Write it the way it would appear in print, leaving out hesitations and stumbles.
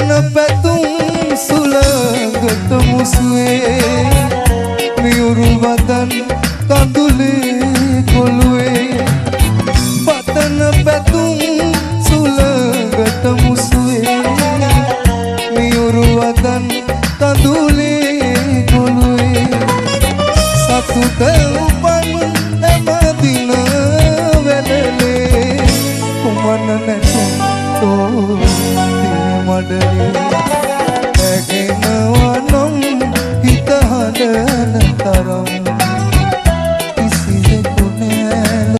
පැතුම් සුළඟට මුසුවේ මියුරු වදන් කඳුලේ කොළුවේ පතන පැතුම් සුළඟට මුසුවේ මියුරු වදන් කඳුලේ කොළුවේ සතුට උපන් එමදින වෙලලේ කුමන නැතුම් මඩලේ ඇගෙනවා නම් හිත හඬන තරම්